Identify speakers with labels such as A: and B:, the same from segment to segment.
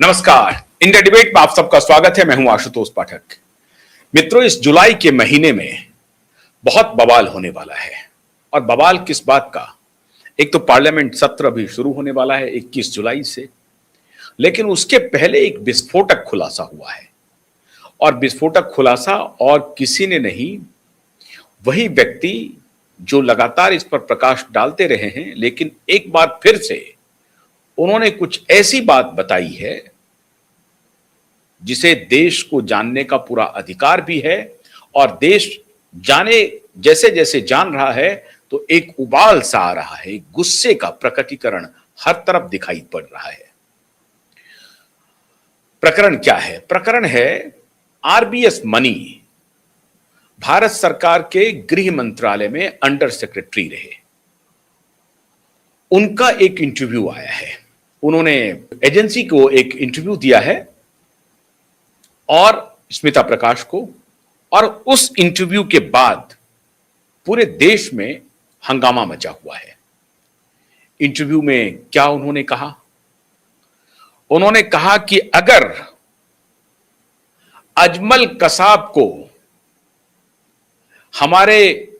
A: नमस्कार। India debate में आप सबका स्वागत है। मैं हूं आशुतोष पाठक। मित्रों, इस जुलाई के महीने में बहुत बवाल होने वाला है। और बवाल किस बात का? एक तो पार्लियामेंट सत्र अभी शुरू होने वाला है 21 जुलाई से, लेकिन उसके पहले एक विस्फोटक खुलासा हुआ है। और विस्फोटक खुलासा और किसी ने नहीं, वही व्यक्ति जो लगातार इस पर प्रकाश डालते रहे हैं, लेकिन एक बार फिर से उन्होंने कुछ ऐसी बात बताई है जिसे देश को जानने का पूरा अधिकार भी है। और देश जाने जैसे जैसे जान रहा है तो एक उबाल सा आ रहा है, गुस्से का प्रकटीकरण हर तरफ दिखाई पड़ रहा है। प्रकरण क्या है? प्रकरण है आरबीएस मनी भारत सरकार के गृह मंत्रालय में अंडर सेक्रेटरी रहे। उनका एक इंटरव्यू आया है। उन्होंने एजेंसी को एक इंटरव्यू दिया है और स्मिता प्रकाश को, और उस इंटरव्यू के बाद पूरे देश में हंगामा मचा हुआ है। इंटरव्यू में क्या उन्होंने कहा? उन्होंने कहा कि अगर अजमल कसाब को हमारे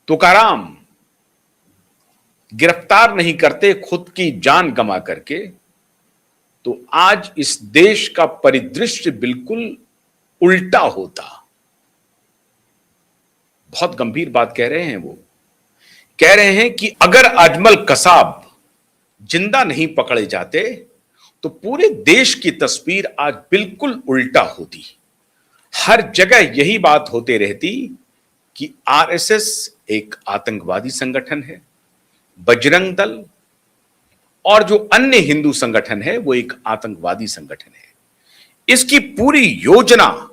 A: तुकाराम गिरफ्तार नहीं करते खुद की जान गंवा करके, तो आज इस देश का परिदृश्य बिल्कुल उल्टा होता। बहुत गंभीर बात कह रहे हैं। वो कह रहे हैं कि अगर अजमल कसाब जिंदा नहीं पकड़े जाते तो पूरे देश की तस्वीर आज बिल्कुल उल्टा होती। हर जगह यही बात होते रहती कि आरएसएस एक आतंकवादी संगठन है, बजरंग दल और जो अन्य हिंदू संगठन है वो एक आतंकवादी संगठन है। इसकी पूरी योजना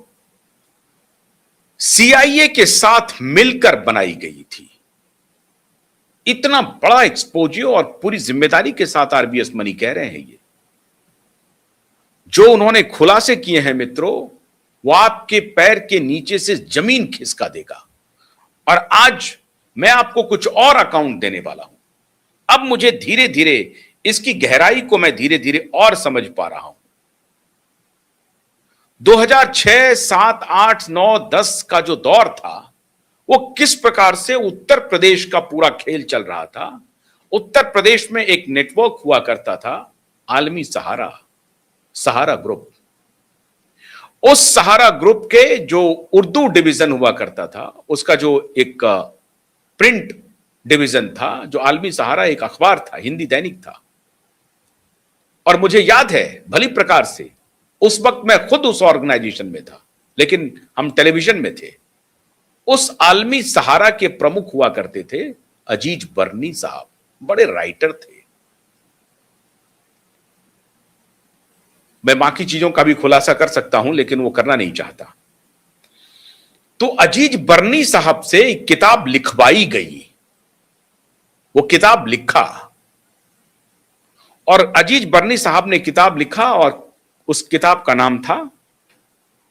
A: सीआईए के साथ मिलकर बनाई गई थी। इतना बड़ा एक्सपोजियो और पूरी जिम्मेदारी के साथ आरबीएस मनी कह रहे हैं। ये जो उन्होंने खुलासे किए हैं मित्रों, वो आपके पैर के नीचे से जमीन खिसका देगा। और आज मैं आपको कुछ और अकाउंट देने वाला हूं। अब मुझे धीरे धीरे इसकी गहराई को मैं धीरे धीरे और समझ पा रहा हूं। 2006, 7, 8, 9, 10 का जो दौर था, वो किस प्रकार से उत्तर प्रदेश का पूरा खेल चल रहा था। उत्तर प्रदेश में एक नेटवर्क हुआ करता था, आलमी सहारा, सहारा ग्रुप। उस सहारा ग्रुप के जो उर्दू डिवीजन हुआ करता था, उसका जो एक प्रिंट डिवीजन था, जो आलमी सहारा एक अखबार था, हिंदी दैनिक था। और मुझे याद है भली प्रकार से, उस वक्त मैं खुद उस ऑर्गेनाइजेशन में था, लेकिन हम टेलीविजन में थे। उस आलमी सहारा के प्रमुख हुआ करते थे अजीज बर्नी साहब, बड़े राइटर थे। मैं बाकी चीजों का भी खुलासा कर सकता हूं, लेकिन वो करना नहीं चाहता। तो अजीज बर्नी साहब से एक किताब लिखवाई गई। वो किताब लिखा और अजीज बर्नी साहब ने किताब लिखा, और उस किताब का नाम था,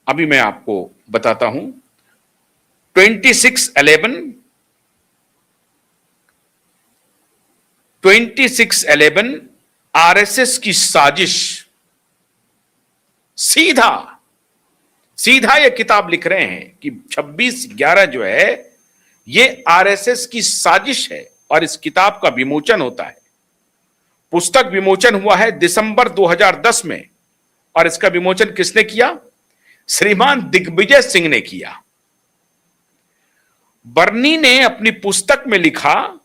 A: अभी मैं आपको बताता हूं, 2611 आरएसएस की साजिश। सीधा सीधा ये किताब लिख रहे हैं कि 26/11 जो है ये आरएसएस की साजिश है। और इस किताब का विमोचन होता है, पुस्तक विमोचन हुआ है दिसंबर 2010 में। और इसका विमोचन किसने किया? श्रीमान दिग्विजय सिंह ने किया। बर्नी ने अपनी पुस्तक में लिखा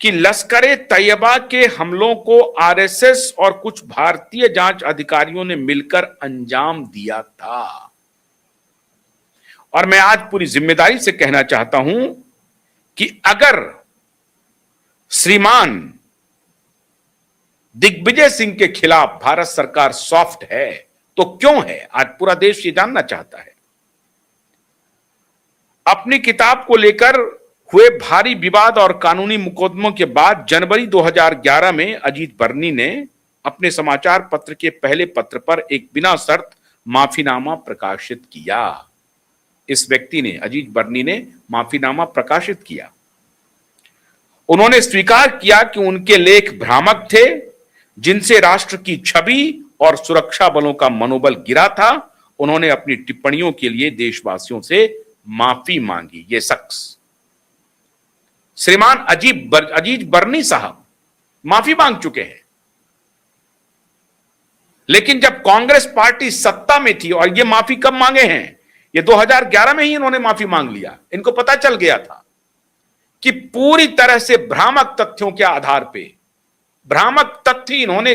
A: कि लश्कर तैयबा के हमलों को आरएसएस और कुछ भारतीय जांच अधिकारियों ने मिलकर अंजाम दिया था। और मैं आज पूरी जिम्मेदारी से कहना चाहता हूं कि अगर श्रीमान दिग्विजय सिंह के खिलाफ भारत सरकार सॉफ्ट है तो क्यों है? आज पूरा देश ये जानना चाहता है। अपनी किताब को लेकर हुए भारी विवाद और कानूनी मुकदमों के बाद जनवरी 2011 में अजीत बर्नी ने अपने समाचार पत्र के पहले पत्र पर एक बिना शर्त माफीनामा प्रकाशित किया। इस व्यक्ति ने, अजीत बर्नी ने, माफीनामा प्रकाशित किया। उन्होंने स्वीकार किया कि उनके लेख भ्रामक थे, जिनसे राष्ट्र की छवि और सुरक्षा बलों का मनोबल गिरा था, उन्होंने अपनी टिप्पणियों के लिए देशवासियों से माफी मांगी। ये शख्स श्रीमान अजीज बर्नी साहब माफी मांग चुके हैं। लेकिन जब कांग्रेस पार्टी सत्ता में थी, और ये माफी कब मांगे हैं, ये 2011 में ही इन्होंने माफी मांग लिया। इनको पता चल गया था कि पूरी तरह से भ्रामक तथ्यों के आधार पे, भ्रामक तथ्य इन्होंने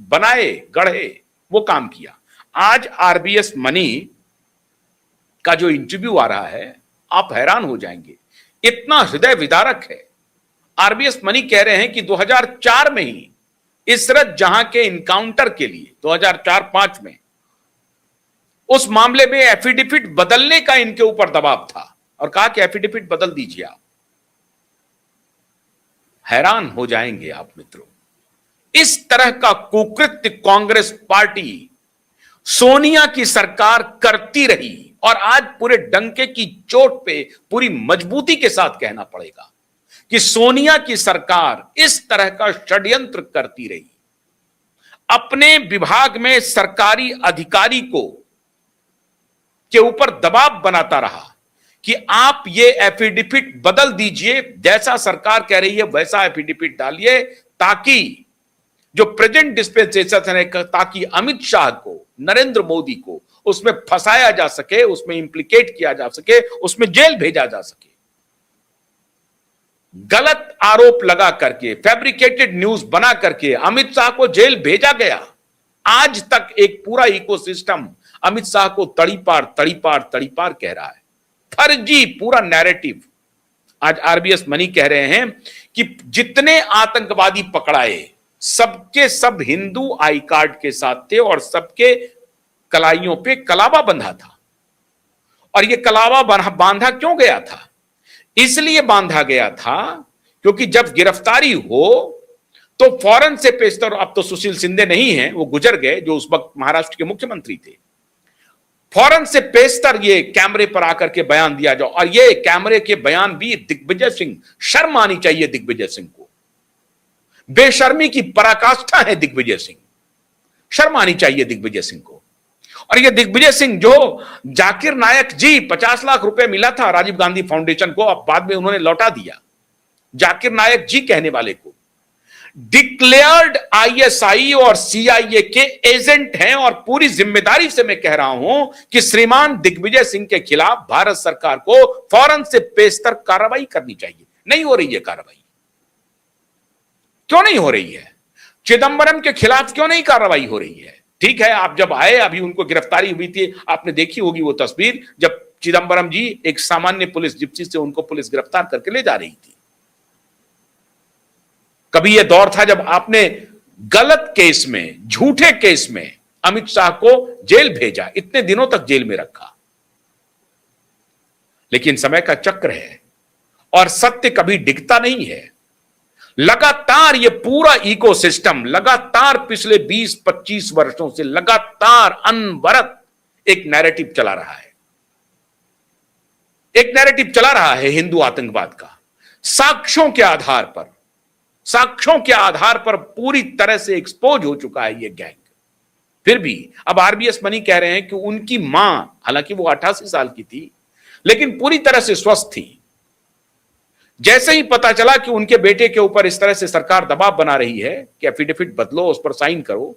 A: बनाए, गढ़े, वो काम किया। आज आरबीएस मनी का जो इंटरव्यू आ रहा है, आप हैरान हो जाएंगे, इतना हृदय विदारक है। आरबीएस मनी कह रहे हैं कि 2004 में ही इशरत जहां के इनकाउंटर के लिए 2004-5 में उस मामले में एफिडेविट बदलने का इनके ऊपर दबाव था, और कहा कि एफिडेविट बदल दीजिए आप। हैरान हो जाएंगे आप मित्रों, इस तरह का कुकृत्य कांग्रेस पार्टी, सोनिया की सरकार करती रही, और आज पूरे डंके की चोट पे पूरी मजबूती के साथ कहना पड़ेगा कि सोनिया की सरकार इस तरह का षड्यंत्र करती रही। अपने विभाग में सरकारी अधिकारी को के ऊपर दबाव बनाता रहा कि आप ये एफिडेविट बदल दीजिए, जैसा सरकार कह रही है वैसा एफिडेविट डालिए, ताकि जो प्रेजेंट डिस्पेंसेशन है, ताकि अमित शाह को, नरेंद्र मोदी को उसमें फंसाया जा सके, उसमें इंप्लीकेट किया जा सके, उसमें जेल भेजा जा सके। गलत आरोप लगा करके, फैब्रिकेटेड न्यूज बना करके अमित शाह को जेल भेजा गया। आज तक एक पूरा इकोसिस्टम अमित शाह को तड़ीपार तड़ीपार तड़ीपार कह रहा है, फर्जी पूरा नैरेटिव। आज आरबीएस मनी कह रहे हैं कि जितने आतंकवादी पकड़ाए सबके सब हिंदू आई कार्ड के साथ थे, और सबके कलाइयों पे कलावा बंधा था। और ये कलावा बांधा क्यों गया था? इसलिए बांधा गया था क्योंकि जब गिरफ्तारी हो तो फौरन से पेशतर, अब तो सुशील शिंदे नहीं है, वो गुजर गए, जो उस वक्त महाराष्ट्र के मुख्यमंत्री थे, फौरन से पेशतर ये कैमरे पर आकर के बयान दिया जाओ। और ये कैमरे के बयान भी दिग्विजय सिंह, शर्म आनी चाहिए दिग्विजय सिंह को, बेशर्मी की पराकाष्ठा है दिग्विजय सिंह, शर्म आनी चाहिए दिग्विजय सिंह को। और ये दिग्विजय सिंह जो जाकिर नायक जी 50 लाख रुपए मिला था राजीव गांधी फाउंडेशन को, अब बाद में उन्होंने लौटा दिया, जाकिर नायक जी कहने वाले को डिक्लेयर्ड आईएसआई और सीआईए के एजेंट हैं। और पूरी जिम्मेदारी से मैं कह रहा हूं कि श्रीमान दिग्विजय सिंह के खिलाफ भारत सरकार को फौरन से पेशतर कार्रवाई करनी चाहिए। नहीं हो रही है कार्रवाई, क्यों नहीं हो रही है? चिदंबरम के खिलाफ क्यों नहीं कार्रवाई हो रही है? ठीक है, आप जब आए, अभी उनको गिरफ्तारी हुई थी, आपने देखी होगी वो तस्वीर, जब चिदंबरम जी एक सामान्य पुलिस जिप्सी से उनको पुलिस गिरफ्तार करके ले जा रही थी। कभी यह दौर था जब आपने गलत केस में, झूठे केस में अमित शाह को जेल भेजा, इतने दिनों तक जेल में रखा। लेकिन समय का चक्र है और सत्य कभी डिगता नहीं है। लगातार ये पूरा इकोसिस्टम, लगातार पिछले 20-25 वर्षों से लगातार अनवरत एक नैरेटिव चला रहा है, एक नैरेटिव चला रहा है हिंदू आतंकवाद का, साक्ष्यों के आधार पर, साक्ष्यों के आधार पर पूरी तरह से एक्सपोज हो चुका है ये गैंग। फिर भी अब आरबीएस मनी कह रहे हैं कि उनकी मां, हालांकि वो 88 साल की थी, लेकिन पूरी तरह से स्वस्थ थी। जैसे ही पता चला कि उनके बेटे के ऊपर इस तरह से सरकार दबाव बना रही है कि एफिडेविट बदलो, उस पर साइन करो,